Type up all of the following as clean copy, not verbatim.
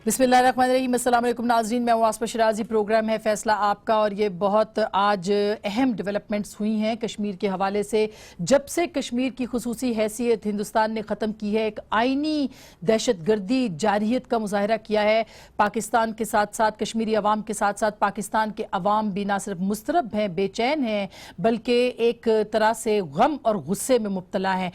بسم اللہ الرحمن الرحیم۔ السلام علیکم ناظرین، میں واسفہ شرازی، پروگرام ہے فیصلہ آپ کا، اور یہ بہت آج اہم ڈیولپمنٹس ہوئی ہیں کشمیر کے حوالے سے۔ جب سے کشمیر کی خصوصی حیثیت ہندوستان نے ختم کی ہے، ایک آئینی دہشت گردی جارحیت کا مظاہرہ کیا ہے پاکستان کے ساتھ ساتھ، کشمیری عوام کے ساتھ ساتھ پاکستان کے عوام بھی نہ صرف مضطرب ہیں، بے چین ہیں، بلکہ ایک طرح سے غم اور غصے میں مبتلا ہیں۔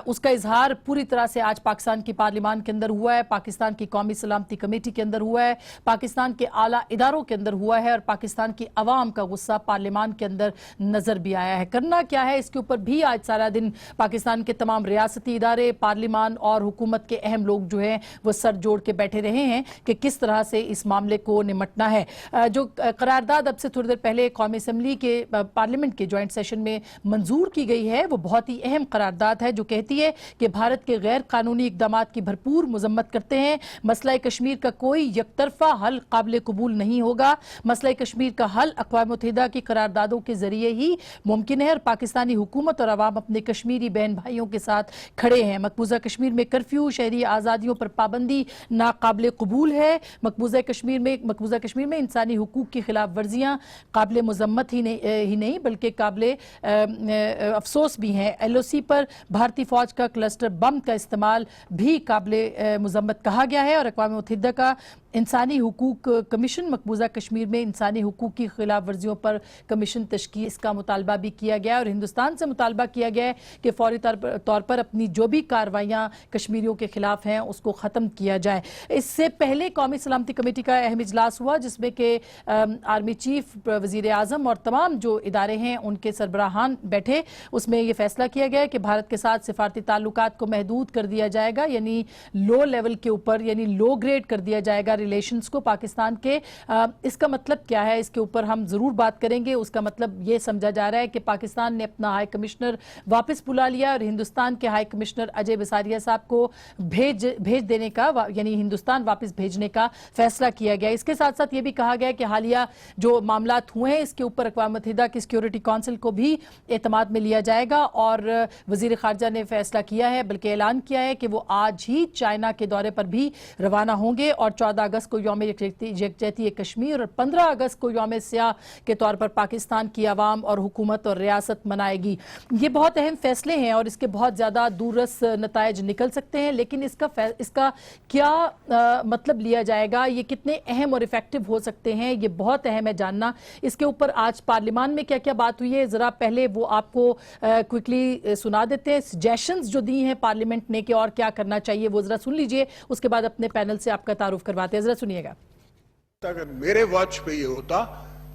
اس کا اظہار پوری طرح سے آج پاکستان کی پارلیمان کے اندر ہوا ہے، پاکستان کی قومی سلامتی کمیٹی کے اندر ہوا ہے، پاکستان کے اعلیٰ اداروں کے اندر ہوا ہے، اور پاکستان کی عوام کا غصہ پارلیمان کے اندر نظر بھی آیا ہے۔ کرنا کیا ہے اس کے اوپر بھی آج سارا دن پاکستان کے تمام ریاستی ادارے، پارلیمان اور حکومت کے اہم لوگ جو ہیں وہ سر جوڑ کے بیٹھے رہے ہیں کہ کس طرح سے اس معاملے کو نمٹنا ہے۔ جو قرارداد اب سے تھوڑی دیر پہلے قومی اسمبلی کے پارلیمنٹ کے جوائنٹ سیشن میں منظور کی گئی ہے، وہ بہت ہی اہم قرارداد ہے جو کہتی ہے کہ بھارت کے غیر قانونی اقدامات کی بھرپور مذمت کرتے ہیں۔ مسئلہ کشمیر کا کوئی یک طرفہ حل قابل قبول نہیں ہوگا۔ مسئلہ کشمیر کا حل اقوام متحدہ کی قراردادوں کے ذریعے ہی ممکن ہے، اور پاکستانی حکومت اور عوام اپنے کشمیری بہن بھائیوں کے ساتھ کھڑے ہیں۔ مقبوضہ کشمیر میں کرفیو، شہری آزادیوں پر پابندی ناقابل قبول ہے۔ مقبوضہ کشمیر میں انسانی حقوق کی خلاف ورزیاں قابل مذمت ہی نہیں بلکہ قابل افسوس بھی ہیں۔ ایل او سی پر بھارتی فوج کا کلسٹر بم کا استعمال بھی قابل مذمت کہا گیا ہے، اور اقوام متحدہ کا انسانی حقوق کمیشن مقبوضہ کشمیر میں انسانی حقوق کی خلاف ورزیوں پر کمیشن تشکیل، اس کا مطالبہ بھی کیا گیا ہے، اور ہندوستان سے مطالبہ کیا گیا ہے کہ فوری طور پر اپنی جو بھی کارروائیاں کشمیریوں کے خلاف ہیں اس کو ختم کیا جائے۔ اس سے پہلے قومی سلامتی کمیٹی کا اہم اجلاس ہوا جس میں کہ آرمی چیف، وزیر اعظم اور تمام جو ادارے ہیں ان کے سربراہان بیٹھے۔ اس میں یہ فیصلہ کیا گیا کہ بھارت کے ساتھ سفارتی تعلقات کو محدود کر دیا جائے گا، یعنی لو لیول کے اوپر، یعنی لو گریڈ کر دیا جائے گا ریلیشنز کو پاکستان کے۔ اس کا مطلب کیا ہے اس کے اوپر ہم ضرور بات کریں گے۔ اس کا مطلب یہ سمجھا جا رہا ہے کہ پاکستان نے اپنا ہائی کمشنر واپس بلا لیا، اور ہندوستان کے ہائی کمشنر اجے بساریہ صاحب کو بھیج دینے کا، یعنی ہندوستان واپس بھیجنے کا فیصلہ کیا گیا۔ اس کے ساتھ ساتھ یہ بھی کہا گیا کہ حالیہ جو معاملات ہوئے ہیں اس کے اوپر اقوام متحدہ کی سیکیورٹی کونسل کو بھی اعتماد میں لیا جائے گا، اور وزیر خارجہ نے فیصلہ کیا ہے، بلکہ اعلان کیا ہے کہ وہ آج ہی چائنا کے دورے پر بھی روانہ ہوں گے، اور 14 اگست کو یوم یکجہتی کشمیر اور 15 اگست کو یوم سیاہ کے طور پر پاکستان کی عوام اور حکومت اور ریاست منائے گی۔ یہ بہت اہم فیصلے ہیں اور اس کے بہت زیادہ دوررس نتائج نکل سکتے ہیں، لیکن اس کا کیا مطلب لیا جائے گا، یہ کتنے اہم اور ایفیکٹو ہو سکتے ہیں، یہ بہت اہم ہے جاننا۔ اس کے اوپر آج پارلیمان میں کیا کیا بات ہوئی ہے، ذرا پہلے وہ آپ کو کوئکلی سنا دیتے ہیں۔ سجیشنز جو دی ہیں پارلیمنٹ نے کہ اور کیا کرنا چاہیے وہ ذرا سن لیجئے، اس کے بعد اپنے پینل سے آپ کا تعارف کرواتے ہیں، ذرا سنیے گا۔ اگر میرے واچ پہ یہ ہوتا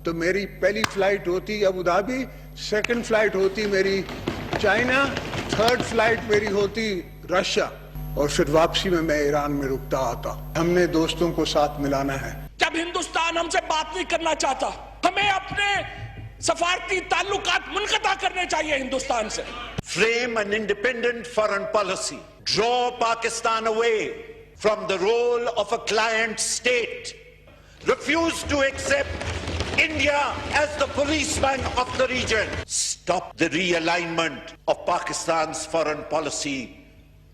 تو میری پہلی فلائٹ ہوتی ابو دھابی، سیکنڈ فلائٹ ہوتی میری چائنا، تھرڈ فلائٹ میری ہوتی رشیا، اور پھر واپسی میں ایران میں رکتا آتا۔ ہم نے دوستوں کو ساتھ ملانا ہے۔ جب ہندوستان ہم سے بات نہیں کرنا چاہتا، ہمیں اپنے سفارتی تعلقات منقطع کرنے چاہیے ہندوستان سے۔ Frame an independent foreign policy. Draw Pakistan away from the role of a client state. Refuse to accept India as the policeman of the region. Stop the realignment of Pakistan's foreign policy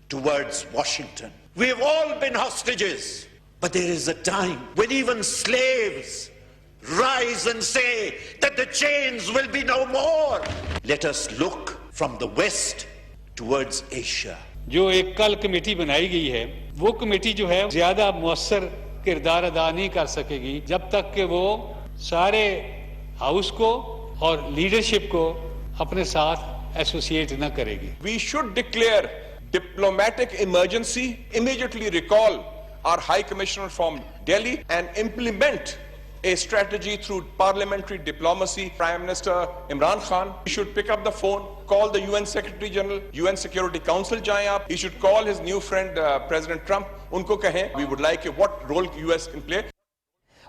towards Washington. We've all been hostages, but there is a time when even slaves rise and say that the chains will be no more. Let us look from the west towards Asia. جو ایک کل committee بنائی گئی ہے، وہ committee جو ہے زیادہ مؤثر کردار ادا نہیں کر سکے گی جب تک کہ وہ سارے ہاؤس کو اور لیڈرشپ کو اپنے ساتھ ایسوسیٹ نہ کرے گی۔ We should declare diplomatic emergency, immediately recall our High Commissioner from Delhi and implement a strategy through parliamentary diplomacy. Prime Minister Imran Khan, he should pick up the phone, call the UN Secretary General, UN Security Council جائیں آپ. He should call his new friend President Trump. ان کو کہیں we would like what role US can play.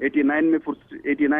89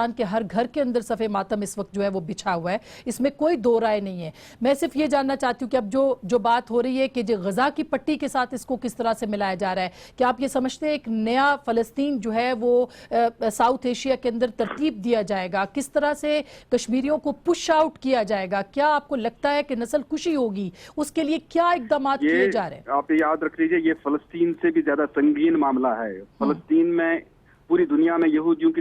Hindustan کے ہر گھر کے اندر صف ماتم اس وقت جو ہے وہ بچھا ہوا ہے, اس میں کوئی دو رائے نہیں ہے. میں صرف یہ جاننا چاہتی ہوں کہ اب جو بات ہو رہی ہے کہ جو غزہ کی پٹی کے ساتھ اس کو کس طرح سے ملایا جا رہا ہے, کیا آپ یہ سمجھتے ہیں ایک نیا فلسطین جو ہے وہ ساؤتھ ایشیا کے اندر ترتیب دیا جائے گا, کس طرح سے کشمیریوں کو پش آؤٹ کیا جائے گا, کیا آپ کو لگتا ہے کہ نسل کشی ہوگی, اس کے لیے کیا اقدامات کیے جا رہے ہیں؟ آپ یاد رکھ لیجئے یہ فلسطین سے بھی زیادہ سنگین معاملہ ہے. فلسطین میں پوری دنیا میں یہودیوں کی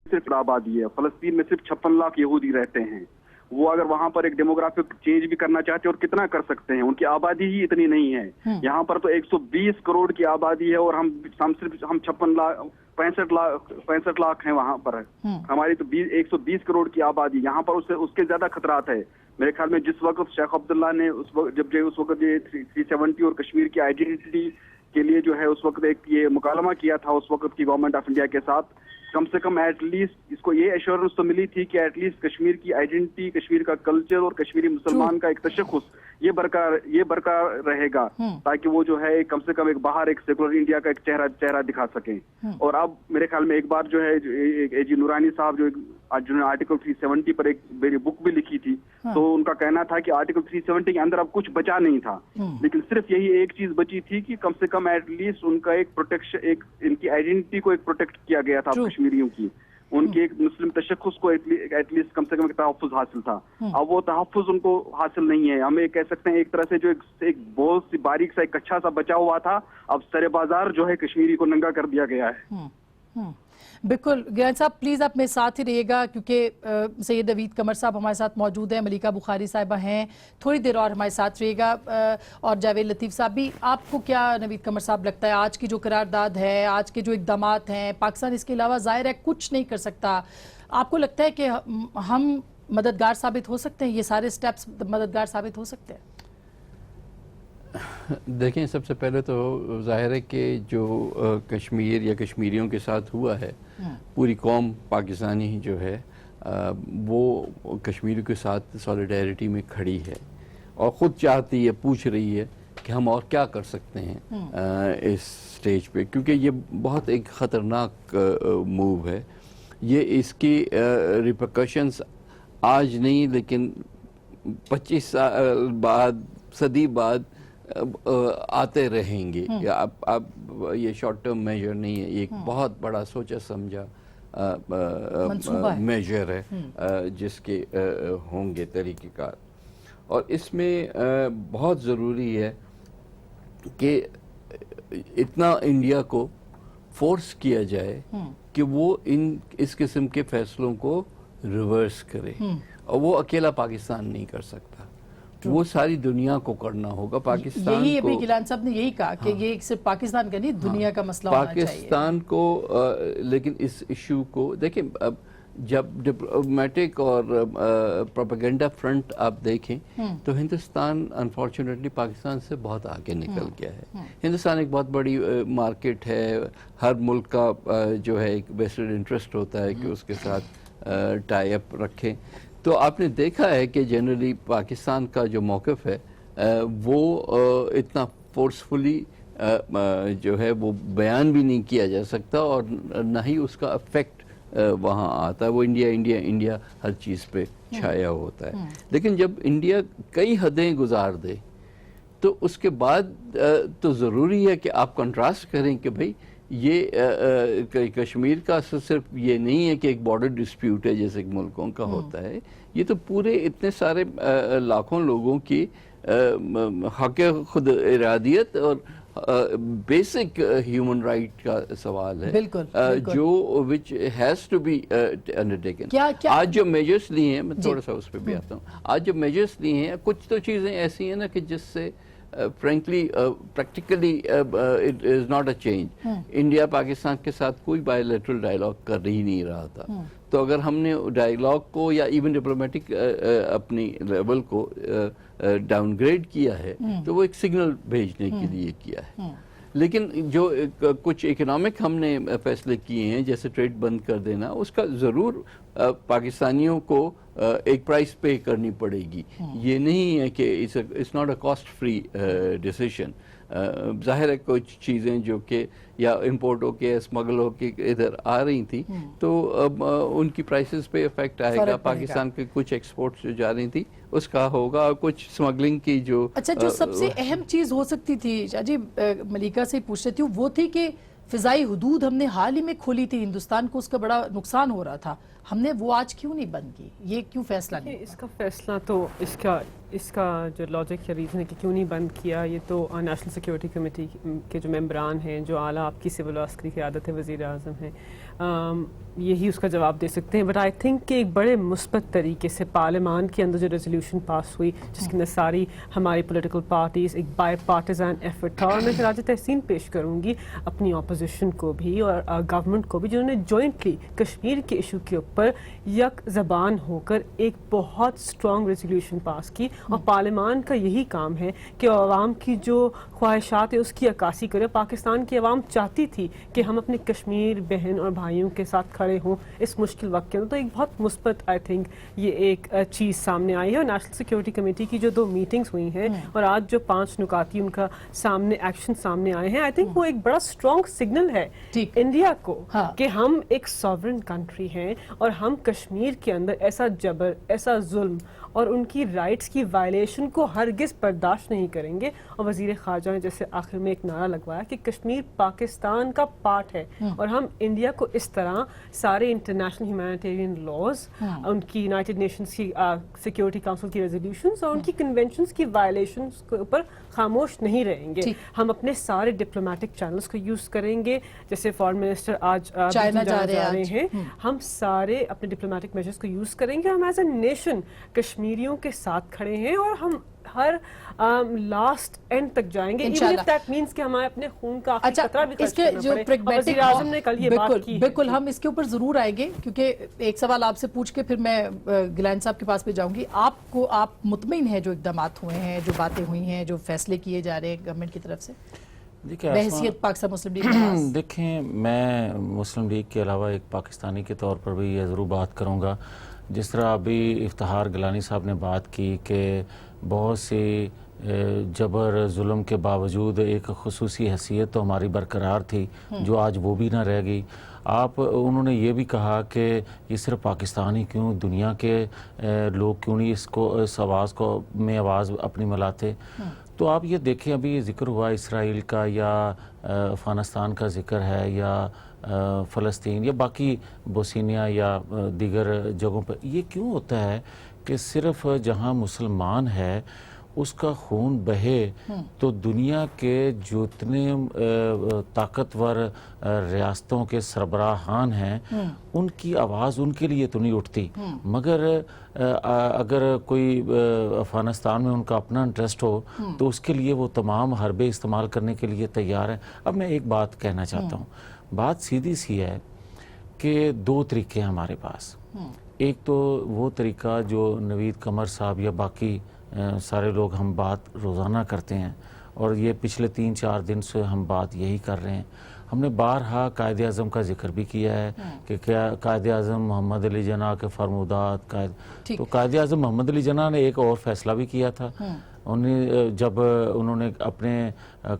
صرف آبادی ہے, فلسطین میں صرف 56 لاکھ یہودی رہتے ہیں. وہ اگر وہاں پر ایک ڈیموگرافک چینج بھی کرنا چاہتے ہیں اور کتنا کر سکتے ہیں, ان کی آبادی ہی اتنی نہیں ہے. یہاں پر تو 120 کروڑ کی آبادی ہے اور ہم صرف 65 لاکھ ہیں وہاں پر. ہماری تو 120 کروڑ کی آبادی, یہاں پر اس کے زیادہ خطرات ہے میرے خیال میں. جس وقت شیخ عبداللہ نے اس وقت یہ 370 اور کشمیر کی آئیڈینٹی کے لیے جو ہے اس وقت ایک یہ مکالمہ کیا تھا اس وقت کی گورنمنٹ آف انڈیا کے ساتھ, کم سے کم ایٹ لیسٹ اس کو یہ ایشورنس تو ملی تھی کہ ایٹ لیسٹ کشمیر کی آئیڈینٹی, کشمیر کا کلچر اور کشمیری مسلمان کا ایک تشخص یہ برقرار رہے گا, تاکہ وہ جو ہے کم سے کم ایک باہر ایک سیکولر انڈیا کا ایک چہرہ دکھا سکیں. اور اب میرے خیال میں ایک بار جو ہے اے جی نورانی صاحب جنہوں نے آرٹیکل 370 پر ایک میری بک بھی لکھی تھی, تو ان کا کہنا تھا کہ آرٹیکل 370 کے اندر اب کچھ بچا نہیں تھا, لیکن صرف یہی ایک چیز بچی تھی کہ کم سے کم ایٹ لیسٹ ان کا ایک پروٹیکشن, ان کی آئیڈینٹی کو ایک پروٹیکٹ کیا گیا تھا کشمیریوں کی, ان کے ایک مسلم تشخص کو ایٹ لیسٹ کم سے کم ایک تحفظ حاصل تھا. اب وہ تحفظ ان کو حاصل نہیں ہے. ہم یہ کہہ سکتے ہیں ایک طرح سے جو ایک بہت سی باریک سا ایک اچھا سا بچا ہوا تھا, اب سر بازار جو ہے کشمیری کو ننگا کر دیا گیا ہے. بالکل گیان صاحب پلیز آپ میرے ساتھ ہی رہیے گا, کیونکہ سید نوید قمر صاحب ہمارے ساتھ موجود ہیں, ملیکہ بخاری صاحبہ ہیں, تھوڑی دیر اور ہمارے ساتھ رہیے گا, اور جاوید لطیف صاحب بھی. آپ کو کیا نوید قمر صاحب لگتا ہے آج کی جو قرارداد ہے, آج کے جو اقدامات ہیں, پاکستان اس کے علاوہ ظاہر ہے کچھ نہیں کر سکتا, آپ کو لگتا ہے کہ ہم مددگار ثابت ہو سکتے ہیں, یہ سارے سٹیپس مددگار ثابت ہو سکتے ہیں؟ دیکھیں سب سے پہلے تو ظاہر ہے کہ جو کشمیر یا کشمیریوں کے ساتھ ہوا ہے, پوری قوم پاکستانی جو ہے وہ کشمیریوں کے ساتھ سولیڈیرٹی میں کھڑی ہے اور خود چاہتی ہے, پوچھ رہی ہے کہ ہم اور کیا کر سکتے ہیں اس سٹیج پہ, کیونکہ یہ بہت ایک خطرناک موو ہے. یہ اس کی ریپرکشنز آج نہیں لیکن 25 سال بعد, صدی بعد آتے رہیں گے. اب یہ شارٹ ٹرم میجر نہیں ہے, یہ ایک بہت بڑا سوچا سمجھا میجر ہے جس کے ہوں گے طریقہ کار. اور اس میں بہت ضروری ہے کہ اتنا انڈیا کو فورس کیا جائے کہ وہ اس قسم کے فیصلوں کو ریورس کرے, اور وہ اکیلا پاکستان نہیں کر سکتا, وہ ساری دنیا کو کرنا ہوگا. پاکستان کو, یہی ابھی گیلان صاحب نے یہی کہا کہ یہ صرف پاکستان کا نہیں دنیا کا مسئلہ ہونا چاہیے. پاکستان کو لیکن اس ایشو کو دیکھیں, اب جب ڈپلومیٹک اور پروپیگنڈا فرنٹ آپ دیکھیں تو ہندوستان انفارچونیٹلی پاکستان سے بہت آگے نکل گیا ہے. ہندوستان ایک بہت بڑی مارکیٹ ہے, ہر ملک کا جو ہے ایک ویسٹڈ انٹرسٹ ہوتا ہے کہ اس کے ساتھ ٹائی اپ رکھیں. تو آپ نے دیکھا ہے کہ جنرلی پاکستان کا جو موقف ہے وہ اتنا فورسفلی جو ہے وہ بیان بھی نہیں کیا جا سکتا, اور نہ ہی اس کا افیکٹ وہاں آتا ہے. وہ انڈیا انڈیا انڈیا ہر چیز پہ چھایا ہوتا ہے. لیکن جب انڈیا کئی حدیں گزار دے تو اس کے بعد تو ضروری ہے کہ آپ کنٹراسٹ کریں کہ بھئی یہ کشمیر کا صرف یہ نہیں ہے کہ ایک بارڈر ڈسپیوٹ ہے جیسے ملکوں کا ہوتا ہے, یہ تو پورے اتنے سارے لاکھوں لوگوں کی حق خود ارادیت اور بیسک ہیومن رائٹ کا سوال ہے, جو which has to be undertaken. آج جو میجرز لیے ہیں, میں تھوڑا سا اس پہ بھی آتا ہوں, آج جو میجرز لیے ہیں کچھ تو چیزیں ایسی ہیں نا کہ جس سے frankly practically it is not a change. India Pakistan کے ساتھ کوئی بائیلیٹرل ڈائیلاگ کر ہی نہیں رہا تھا, تو اگر ہم نے ڈائیلاگ کو یا ایون ڈپلومیٹک اپنی لیول کو ڈاؤن گریڈ کیا ہے تو وہ ایک سگنل بھیجنے کے لیے کیا ہے. لیکن جو کچھ اکنامک ہم نے فیصلے کیے ہیں جیسے ٹریڈ بند کر دینا، اس کا ضرور پاکستانیوں کو ایک پرائس پے کرنی پڑے گی. یہ نہیں ہے کہ it's not a cost free decision. ظاہر ہے کچھ چیزیں جو کہ یا امپورٹ ہو کے اسمگل ہو کے ادھر آ رہی تھیں تو ان کی پرائسز پہ افیکٹ آئے گا. پاکستان کے کچھ ایکسپورٹس جو جا رہی تھیں اس کا ہوگا، اور کچھ اسمگلنگ کی جو اچھا جو سب سے اہم چیز ہو سکتی تھی شاہ جی، ملیکہ سے پوچھ رہتی ہوں، وہ تھی کہ فضائی حدود ہم نے حال ہی میں کھولی تھی، ہندوستان کو اس کا بڑا نقصان ہو رہا تھا، ہم نے وہ آج کیوں نہیں بند کی؟ یہ کیوں فیصلہ نہیں؟ اس کا فیصلہ تو اس کا جو لاجک یا ریزن ہے کہ کیوں نہیں بند کیا، یہ تو نیشنل سیکیورٹی کمیٹی کے جو ممبران ہیں، جو اعلیٰ آپ کی سول عسکری قیادت ہے، وزیر اعظم ہیں، یہی اس کا جواب دے سکتے ہیں. بٹ آئی تھنک کہ ایک بڑے مثبت طریقے سے پارلیمان کے اندر جو ریزولوشن پاس ہوئی جس کے اندر ساری ہماری پولیٹیکل پارٹیز ایک بائی پارٹیزن ایفرٹ تھا، اور میں خراج تحسین پیش کروں گی اپنی اپوزیشن کو بھی اور گورنمنٹ کو بھی، جنہوں نے جوائنٹلی کشمیر کے ایشو کے اوپر یک زبان ہو کر ایک بہت اسٹرانگ ریزولوشن پاس کی. اور پارلیمان کا یہی کام ہے کہ عوام کی جو خواہشات ہے اس کی عکاسی کرے. پاکستان کی عوام چاہتی تھی کہ ہم اپنے کشمیر بہن اور بھائیوں کے ساتھ کھڑے ہوں اس مشکل وقت کے اندر. تو ایک بہت مثبت آئی تھنک یہ ایک چیز سامنے آئی ہے. اور نیشنل سیکیورٹی کمیٹی کی جو 2 میٹنگز ہوئی ہیں اور آج جو 5 نکاتی ان کا سامنے ایکشن سامنے آئے ہیں، آئی تھنک وہ ایک بڑا اسٹرانگ سگنل ہے انڈیا کو کہ ہم ایک سوورن کنٹری ہیں اور ہم کشمیر کے اندر ایسا جبر، ایسا ظلم اور ان کی رائٹس کی وائلیشن کو ہرگز برداشت نہیں کریں گے. اور وزیر خارجہ نے جیسے آخر میں ایک نعرہ لگوایا کہ کشمیر پاکستان کا پارٹ ہے، اور ہم انڈیا کو اس طرح سارے انٹرنیشنل ہیومینیٹیرین لاز، ان کی یونائٹڈ نیشنز کی سیکیورٹی کونسل کی ریزولوشنز اور ان کی کنونشنز کی وائلیشنز کے اوپر خاموش نہیں رہیں گے. ہم اپنے سارے ڈپلومیٹک چینلز کو یوز کریں گے. جیسے فارن منسٹر آج چائنا جا رہے ہیں، ہم سارے اپنے ڈپلومیٹک میجرز کو یوز کریں گے. ہم ایز اے نیشن کشمیریوں کے ساتھ کھڑے ہیں اور ہم ہر لاسٹ اینڈ تک جائیں گے، ایون اف دیٹ مینس کہ ہمارے اپنے خون کا آخری قطرہ بھی خرچ کرنا پڑے. وزیر اعظم نے کل یہ بات کی. بالکل ہم اس کے اوپر ضرور آئیں گے، کیونکہ ایک سوال آپ سے پوچھ کے پھر میں گیلان صاحب کے پاس پہ جاؤں گی. آپ مطمئن ہیں جو اقدامات ہوئے ہیں، جو باتیں ہوئی ہیں، جو فیصلے کیے جا رہے ہیں گورنمنٹ کی طرف سے بحیثیت پاکستان مسلم لیگ؟ دیکھیں، میں مسلم لیگ کے علاوہ ایک پاکستانی کے طور پر بھی یہ ضرور بات کروں گا. جس طرح ابھی افتخار گیلانی صاحب نے بات کی کہ بہت سی جبر ظلم کے باوجود ایک خصوصی حیثیت تو ہماری برقرار تھی جو آج وہ بھی نہ رہ گئی. انہوں نے یہ بھی کہا کہ یہ صرف پاکستان ہی کیوں، دنیا کے لوگ کیوں نہیں اس آواز کو میں آواز اپنی ملاتے. تو آپ یہ دیکھیں، ابھی ذکر ہوا اسرائیل کا یا افغانستان کا ذکر ہے یا فلسطین یا باقی بوسنیا یا دیگر جگہوں پر. یہ کیوں ہوتا ہے کہ صرف جہاں مسلمان ہے اس کا خون بہے تو دنیا کے جتنے طاقتور ریاستوں کے سربراہان ہیں ان کی آواز ان کے لیے تو نہیں اٹھتی، مگر اگر کوئی افغانستان میں ان کا اپنا انٹرسٹ ہو تو اس کے لیے وہ تمام حربے استعمال کرنے کے لیے تیار ہیں. اب میں ایک بات کہنا چاہتا ہوں، بات سیدھی سی ہے کہ 2 طریقے ہیں ہمارے پاس. ایک تو وہ طریقہ جو نوید قمر صاحب یا باقی سارے لوگ ہم بات روزانہ کرتے ہیں، اور یہ پچھلے 3-4 دن سے ہم بات یہی کر رہے ہیں. ہم نے بارہا قائد اعظم کا ذکر بھی کیا ہے کہ قائد اعظم محمد علی جناح کے فرمودات. تو قائد اعظم محمد علی جناح نے ایک اور فیصلہ بھی کیا تھا. جب انہوں نے اپنے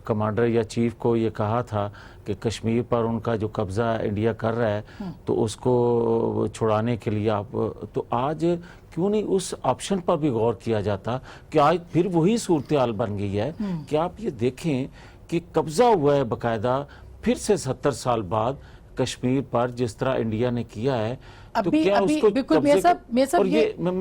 کمانڈر یا چیف کو یہ کہا تھا کہ کشمیر پر ان کا جو قبضہ انڈیا کر رہا ہے تو اس کو چھڑانے کے لیے تو آج کیوں نہیں اس آپشن پر بھی غور کیا جاتا کہ آج پھر وہی صورتحال بن گئی ہے کہ آپ یہ دیکھیں کہ قبضہ ہوا ہے باقاعدہ پھر سے 70 سال بعد کشمیر پر جس طرح انڈیا نے کیا ہے. تو کیا اس کو اور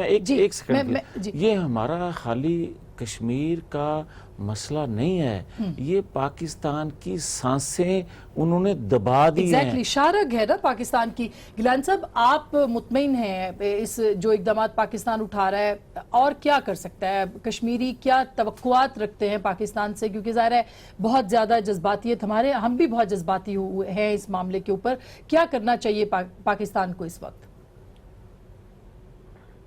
ایک سیکنڈ، یہ ہمارا خالی کشمیر کا مسئلہ نہیں ہے، یہ پاکستان کی سانسیں انہوں نے دبا دی ہیں. شارگ ہے نا پاکستان کی. گیلان صاحب آپ مطمئن ہیں اس جو اقدامات پاکستان اٹھا رہا ہے، اور کیا کر سکتا ہے کشمیری؟ کیا توقعات رکھتے ہیں پاکستان سے؟ کیونکہ ظاہر ہے بہت زیادہ جذباتیت ہم بھی بہت جذباتی ہیں اس معاملے کے اوپر. کیا کرنا چاہیے پاکستان کو اس وقت؟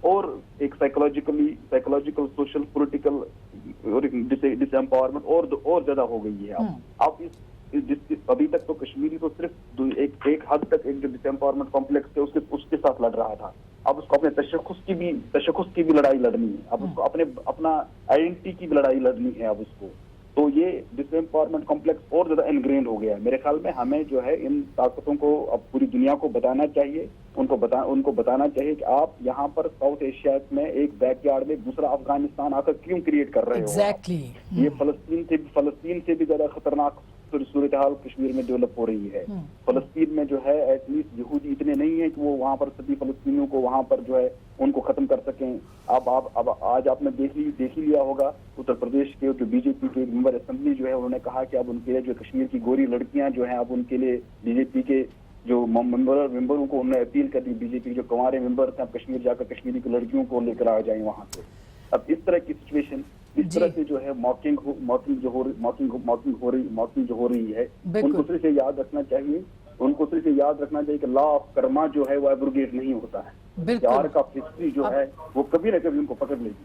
اور ایک سائیکولوجیکل سوشل پولیٹیکل اور ڈس امپاورمنٹ اور زیادہ ہو گئی ہے. اب ابھی تک تو کشمیری تو صرف ایک حد تک ایک جو ڈس امپاورمنٹ کمپلیکس تھے اس کے ساتھ لڑ رہا تھا. اب اس کو اپنے تشخص کی بھی لڑائی لڑنی ہے. اب اس کو اپنا آئیڈینٹی کی بھی لڑائی لڑنی ہے. اب اس کو تو یہ ڈس امپاورمنٹ کمپلیکس اور زیادہ انگرینڈ ہو گیا ہے. میرے خیال میں ہمیں جو ہے ان طاقتوں کو اب پوری دنیا کو بتانا چاہیے, ان کو بتانا چاہیے کہ آپ یہاں پر ساؤتھ ایشیا میں ایک بیک یارڈ میں دوسرا افغانستان آ کر کیوں کریٹ کر رہے ہو. یہ فلسطین سے بھی زیادہ خطرناک صورتحال کشمیر میں ڈیولپ ہو رہی ہے. فلسطین میں جو ہے ایٹ لیسٹ یہودی اتنے نہیں ہیں کہ وہ وہاں پر سبھی فلسطینیوں کو وہاں پر جو ہے ان کو ختم کر سکیں. اب آج آپ نے دیکھ ہی لیا ہوگا اتر پردیش کے جو بی جے پی کے ممبر اسمبلی جو ہے انہوں نے کہا کہ اب ان کے لیے جو کشمیر کی گوری لڑکیاں جو ہیں اب ان کے لیے بی جے پی کے جو ممبروں کو انہوں نے اپیل کر دی, بی جے پی کے جو کنوارے ممبر تھے اب کشمیر جا کر کشمیری کی لڑکیوں کو لے کر آ جائیں وہاں سے. اب اس طرح کی سچویشن اس طرح سے جو ہے ماکنگ جو ہو رہی ہے ان کو صرف یاد رکھنا چاہیے کہ لا آف کرما جو ہے وہ ایبروگیٹ نہیں ہوتا ہے. پیار کا ہسٹری جو ہے وہ کبھی نہ کبھی ان کو پکڑ لے گی.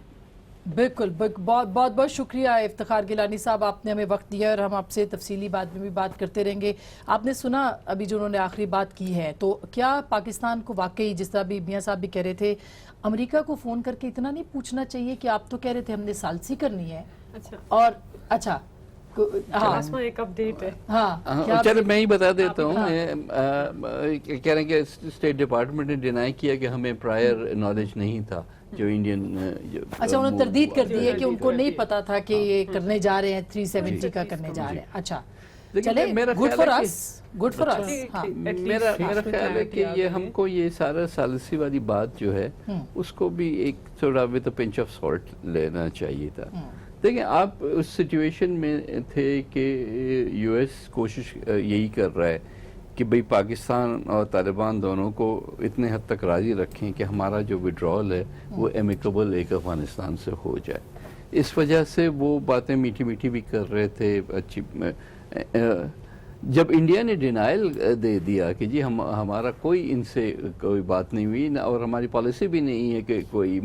بالکل بہت شکریہ افتخار گیلانی صاحب, آپ نے ہمیں وقت دیا اور ہم آپ سے تفصیلی بعد میں بھی بات کرتے رہیں گے. آپ نے سنا ابھی جو انہوں نے آخری بات کی ہے, تو کیا پاکستان کو واقعی جس طرح بھی میاں صاحب بھی کہہ رہے تھے امریکہ کو فون کر کے اتنا نہیں پوچھنا چاہیے کہ آپ تو کہہ رہے تھے ہم نے ثالثی کرنی ہے اور اچھا ایک اپڈیٹ ہے. ہاں چلے میں ہی بتا دیتا ہوں. کہہ رہے ہیں کہ اسٹیٹ ڈپارٹمنٹ نے ڈینائی کیا کہ ہمیں پرائر نالج نہیں تھا جو انڈین. اچھا انہوں نے تردید کر دی ہے کہ ان کو نہیں پتا تھا کہ یہ کرنے جا رہے ہیں 370 کا کرنے جا رہے ہیں. اچھا چلے گڈ فار اس. میرا خیال ہے کہ یہ ہم کو یہ سارا ثالثی والی بات جو ہے اس کو بھی ایک تھوڑا ود پنچ آف سالٹ لینا چاہیے تھا. دیکھیں آپ اس سچویشن میں تھے کہ یو ایس کوشش یہی کر رہا ہے کہ بھئی پاکستان اور طالبان دونوں کو اتنے حد تک راضی رکھیں کہ ہمارا جو وڈرال ہے وہ ایمیکیبل ایک افغانستان سے ہو جائے. اس وجہ سے وہ باتیں میٹھی بھی کر رہے تھے. اچھی جب انڈیا نے ڈینائل دے دیا کہ جی ہمارا کوئی ان سے کوئی بات نہیں ہوئی اور ہماری پالیسی بھی نہیں ہے کہ کوئی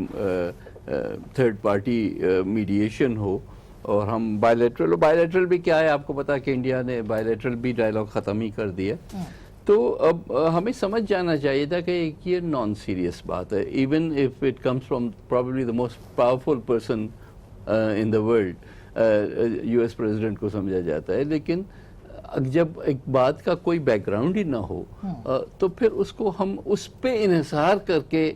تھرڈ پارٹی میڈیشن ہو, اور ہم بائیلیٹرل بھی کیا ہے آپ کو پتا کہ انڈیا نے بائیلیٹرل بھی ڈائلاگ ختم ہی کر دیا. تو اب ہمیں سمجھ جانا چاہیے تھا کہ یہ نان سیریس بات ہے. Even if it comes from probably the most powerful person in the world, U S president کو سمجھا جاتا ہے. لیکن جب ایک بات کا کوئی بیک گراؤنڈ ہی نہ ہو تو پھر اس کو ہم اس پہ انحصار کر کے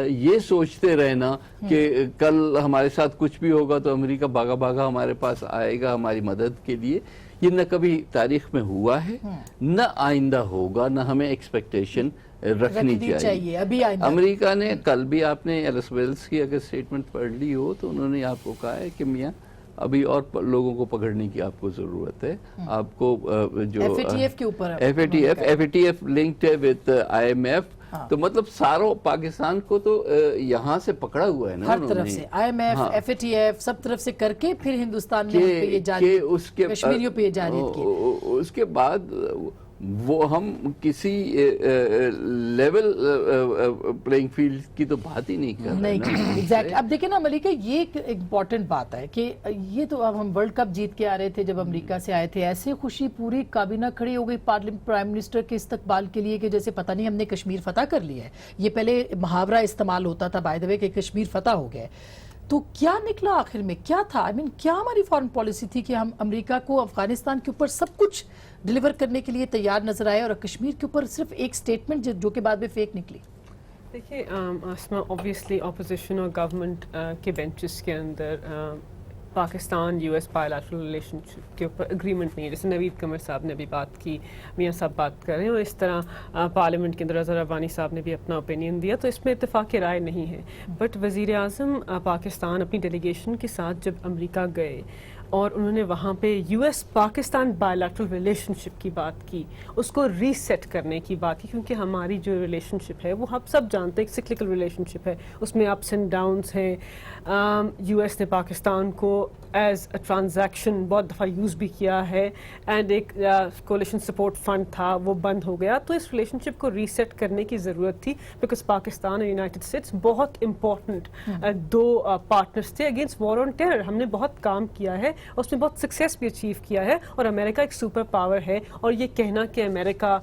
یہ سوچتے رہنا کہ کل ہمارے ساتھ کچھ بھی ہوگا تو امریکہ بھاگا ہمارے پاس آئے گا ہماری مدد کے لیے, یہ نہ کبھی تاریخ میں ہوا ہے نہ آئندہ ہوگا, نہ ہمیں ایکسپیکٹیشن رکھنی چاہیے. امریکہ نے کل بھی آپ نے ایلس ویلس کی اگر سٹیٹمنٹ پڑھ لی ہو تو انہوں نے آپ کو کہا ہے کہ میاں ابھی اور لوگوں کو پکڑنے کی آپ کو ضرورت ہے. آپ کو جو FATF کے اوپر FATF لنکڈ ہے وتھ IMF, تو مطلب ساروں پاکستان کو تو یہاں سے پکڑا ہوا ہے نا ہر طرف سے, IMF FATF سب طرف سے کر کے پھر ہندوستان نے کشمیریوں پہ یہ جاری کی. اس کے بعد وہ ہم کسی لیول پلینگ فیلڈ کی تو بات ہی نہیں کر رہے. ایگزیکٹلی. اب دیکھیں نا ملکہ یہ ایک امپورٹنٹ بات ہے کہ یہ تو اب ہم ورلڈ کپ جیت کے آ رہے تھے جب امریکہ سے آئے تھے, ایسے خوشی پوری کابینہ کھڑی ہو گئی پرائم منسٹر کے استقبال کے لیے کہ جیسے پتہ نہیں ہم نے کشمیر فتح کر لیا ہے. یہ پہلے محاورہ استعمال ہوتا تھا بائی دا وے کہ کشمیر فتح ہو گیا. تو کیا نکلا آخر میں, کیا تھا, کیا ہماری فارن پالیسی تھی کہ ہم امریکہ کو افغانستان کے اوپر سب کچھ ڈیلیور کرنے کے لیے تیار نظر آئے اور کشمیر کے اوپر صرف ایک سٹیٹمنٹ جو کہ بعد میں فیک نکلی. دیکھیے آسما اوبویسلی اپوزیشن اور گورنمنٹ کے بینچز کے اندر Pakistan U S bilateral relationship کے اوپر اگریمنٹ نہیں ہے. جیسے نوید قمر صاحب نے بھی بات کی, میاں صاحب بات کر رہے ہیں, اور اس طرح پارلیمنٹ کے اندر اظہر ربانی صاحب نے بھی اپنا اوپینین دیا, تو اس میں اتفاق رائے نہیں ہے. بٹ وزیر اعظم پاکستان اپنی ڈیلیگیشن کے ساتھ جب امریکہ گئے اور انہوں نے وہاں پہ U S Pakistan bilateral relationship کی بات کی, اس کو ری سیٹ کرنے کی بات کی, کیونکہ ہماری جو ریلیشن شپ ہے وہ ہم سب جانتے ہیں ایک سکلکل ریلیشن شپ ہے, اس میں اپس اینڈ ڈاؤنس ہیں. یو ایس نے پاکستان کو ایز اے ٹرانزیکشن بہت دفعہ یوز بھی کیا ہے, اینڈ ایک کولیشن سپورٹ فنڈ تھا وہ بند ہو گیا. تو اس ریلیشن شپ کو ریسیٹ کرنے کی ضرورت تھی, بیکاز پاکستان اور یونائٹیڈ اسٹیٹس بہت امپورٹنٹ دو پارٹنرس تھے اگینسٹ وار آن ٹیرر. ہم نے بہت کام کیا ہے, اس میں بہت سکسیس بھی اچیو کیا ہے, اور امریکہ ایک سپر پاور ہے, اور یہ کہنا کہ امریکہ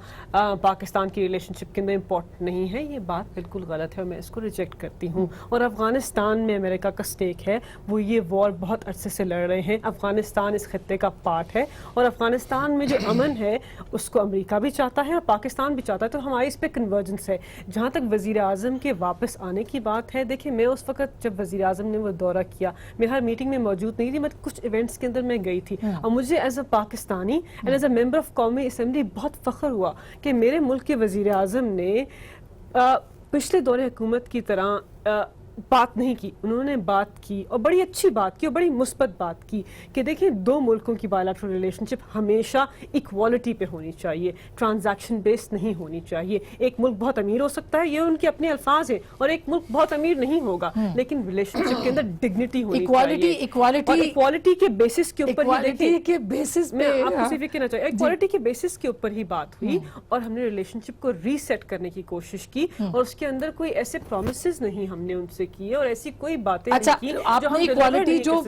پاکستان کی ریلیشن شپ کے اندر امپورٹنٹ نہیں ہے, یہ بات بالکل غلط ہے, اور میں اس کو ریجیکٹ کرتی ہوں. اور افغانستان میں امریکہ کا اسٹیک ہے, وہ یہ وار بہت عرصے سے لڑ رہے ہیں. افغانستان اس خطے کا پارٹ ہے, اور افغانستان میں جو امن ہے اس کو امریکہ بھی چاہتا ہے اور پاکستان بھی چاہتا ہے, تو ہماری اس پہ کنورجنس ہے. جہاں تک وزیر اعظم کے واپس آنے کی بات ہے, دیکھیں میں اس وقت جب وزیر اعظم نے وہ دورہ کیا, میں ہر میٹنگ میں موجود نہیں تھی, میں کچھ ایونٹس کے اندر میں گئی تھی, اور مجھے as a Pakistani and as a member of قومی اسمبلی بہت فخر ہوا کہ میرے ملک کے وزیر اعظم نے پچھلے دور حکومت کی طرح بات نہیں کی. انہوں نے بات کی, اور بڑی اچھی بات کی, اور بڑی مثبت بات کی, کہ دیکھیں دو ملکوں کی بائیلیٹرل ریلیشن شپ ہمیشہ ایکوالٹی پہ ہونی چاہیے, ٹرانزیکشن بیسڈ نہیں ہونی چاہیے. ایک ملک بہت امیر ہو سکتا ہے, یہ ان کے اپنے الفاظ ہیں, اور ایک ملک بہت امیر نہیں ہوگا, لیکن ریلیشن شپ کے اندر ڈگنیٹی ہونی چاہیے. ایکوالٹی کے بیسس کے اوپر میں آپ کو صرف یہ کہنا چاہیے, ایکوالٹی کے بیسس کے اوپر ہی بات ہوئی, اور ہم نے ریلیشن شپ کو ریسیٹ کرنے کی کوشش کی, اور اس کے اندر کوئی ایسے پرومسز نہیں ہم نے ان سے کی, اور ایسی کوئی باتیں نہیں کی جو ہم ایکوالٹی جو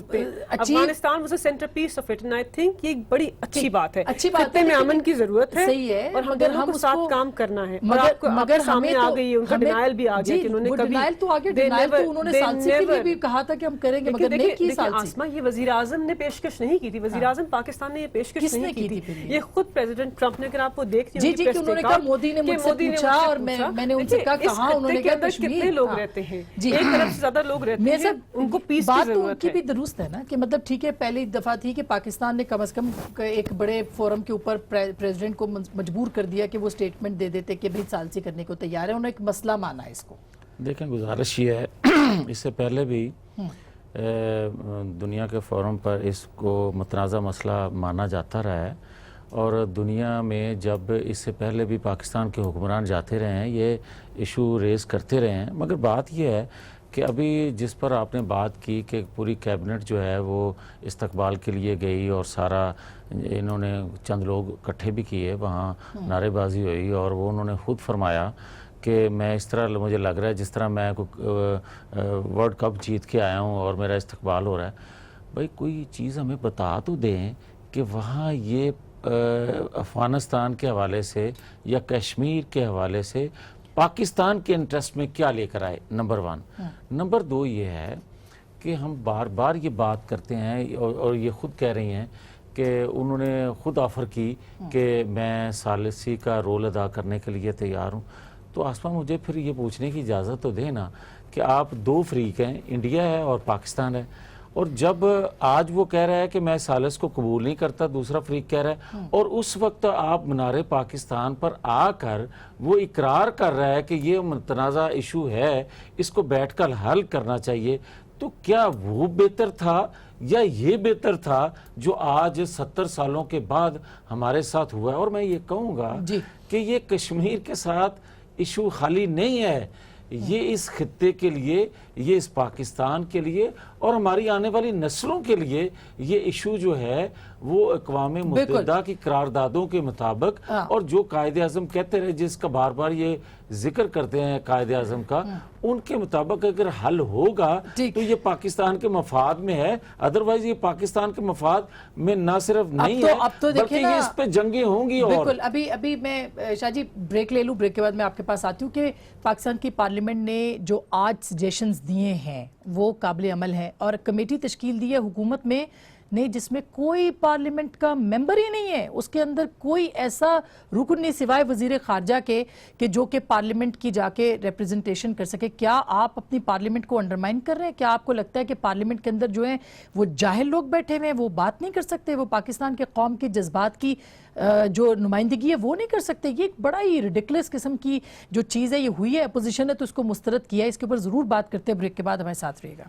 Afghanistan was a centrepiece of it, and I think یہ ایک بڑی اچھی بات ہے. خطے میں امن کی ضرورت ہے, اور مگر ہم کو ساتھ کام کرنا ہے. مگر سامنے آ گئی, ان کا ڈینائل بھی آ گیا کہ انہوں نے کبھی انہوں نے سالسی کے لیے بھی کہا تھا کہ ہم کریں گے, مگر نہیں کی سالسی. آسما, یہ وزیر اعظم نے پیشکش نہیں کی تھی, وزیر اعظم پاکستان نے یہ پیشکش نہیں کی تھی, یہ خود پریزیڈنٹ ٹرمپ نے, اگر آپ کو دیکھتی جی کہ انہوں نے کہا مودی نے مجھ سے پوچھا, اور میں نے ان سے کہا کہاں, انہوں نے کہا کشمیر. کتنے لوگ رہتے ہیں, ایک طرف سے زیادہ لوگ رہتے ہیں, ان کو پیس کی ضرورت ہے. بات تو ان کی بھی درست ہے نا, کہ مطلب ٹھیک ہے پہلی دفعہ تھی کہ پاکستان نے کم از کم ایک بڑے فورم کے اوپر پریزیڈنٹ کو مجبور کر دیا کہ وہ سٹیٹمنٹ دے دیتے کہ بھئی ثالثی کرنے کو تیار ہے, انہوں نے ایک مسئلہ مانا ہے اس کو. دیکھیں گزارش یہ ہے, اس سے پہلے بھی دنیا کے فورم پر اس کو متنازع مسئلہ مانا جاتا رہا ہے, اور دنیا میں جب اس سے پہلے بھی پاکستان کے حکمران جاتے رہے ہیں, یہ ایشو ریز کرتے رہے ہیں. مگر بات یہ ہے کہ ابھی جس پر آپ نے بات کی کہ پوری کیبنٹ جو ہے وہ استقبال کے لیے گئی, اور سارا انہوں نے چند لوگ اکٹھے بھی کیے, وہاں نعرے بازی ہوئی, اور وہ انہوں نے خود فرمایا کہ میں اس طرح مجھے لگ رہا ہے جس طرح میں ورلڈ کپ جیت کے آیا ہوں اور میرا استقبال ہو رہا ہے. بھائی کوئی چیز ہمیں بتا تو دیں کہ وہاں یہ افغانستان کے حوالے سے یا کشمیر کے حوالے سے پاکستان کے انٹرسٹ میں کیا لے کر آئے, نمبر 1. نمبر 2 یہ ہے کہ ہم بار بار یہ بات کرتے ہیں, اور یہ خود کہہ رہی ہیں کہ انہوں نے خود آفر کی کہ میں ثالثی کا رول ادا کرنے کے لیے تیار ہوں. تو آسمان مجھے پھر یہ پوچھنے کی اجازت تو دے نا کہ آپ دو فریق ہیں, انڈیا ہے اور پاکستان ہے, اور جب آج وہ کہہ رہا ہے کہ میں ثالث کو قبول نہیں کرتا, دوسرا فریق کہہ رہا ہے, اور اس وقت آپ منارے پاکستان پر آ کر وہ اقرار کر رہا ہے کہ یہ متنازع ایشو ہے, اس کو بیٹھ کر حل کرنا چاہیے, تو کیا وہ بہتر تھا یا یہ بہتر تھا جو آج 70 سالوں کے بعد ہمارے ساتھ ہوا ہے؟ اور میں یہ کہوں گا کہ یہ کشمیر کے ساتھ ایشو خالی نہیں ہے, یہ اس خطے کے لیے, یہ اس پاکستان کے لیے اور ہماری آنے والی نسلوں کے لیے یہ ایشو جو ہے وہ اقوام متحدہ کی قراردادوں کے مطابق, اور جو قائد اعظم کہتے رہے, جس کا بار بار یہ ذکر کرتے ہیں قائد اعظم کا, ان کے مطابق اگر حل ہوگا تو یہ پاکستان کے مفاد میں ہے, ادروائز یہ پاکستان کے مفاد میں نہ صرف نہیں ہے بلکہ یہ اس پہ جنگیں ہوں گی. اور بالکل, ابھی میں شاہ جی بریک لے لوں, بریک کے بعد میں آپ کے پاس آتی ہوں کہ پاکستان کی پارلیمنٹ نے جو آج سجیشنز دیے ہیں وہ قابل عمل ہیں, اور کمیٹی تشکیل دی ہے حکومت میں نہیں جس میں کوئی پارلیمنٹ کا ممبر ہی نہیں ہے, اس کے اندر کوئی ایسا رکن نہیں سوائے وزیر خارجہ کے کہ جو کہ پارلیمنٹ کی جا کے ریپرزنٹیشن کر سکے. کیا آپ اپنی پارلیمنٹ کو انڈرمائن کر رہے ہیں؟ کیا آپ کو لگتا ہے کہ پارلیمنٹ کے اندر جو ہیں وہ جاہل لوگ بیٹھے ہوئے ہیں, وہ بات نہیں کر سکتے, وہ پاکستان کے قوم کے جذبات کی جو نمائندگی ہے وہ نہیں کر سکتے؟ یہ ایک بڑا ہی ریڈیکلس قسم کی جو چیز ہے یہ ہوئی ہے, اپوزیشن نے تو اس کو مسترد کیا ہے. اس کے اوپر ضرور بات کرتے ہیں, بریک کے بعد ہمارے ساتھ رہیے گا.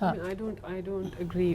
I don't agree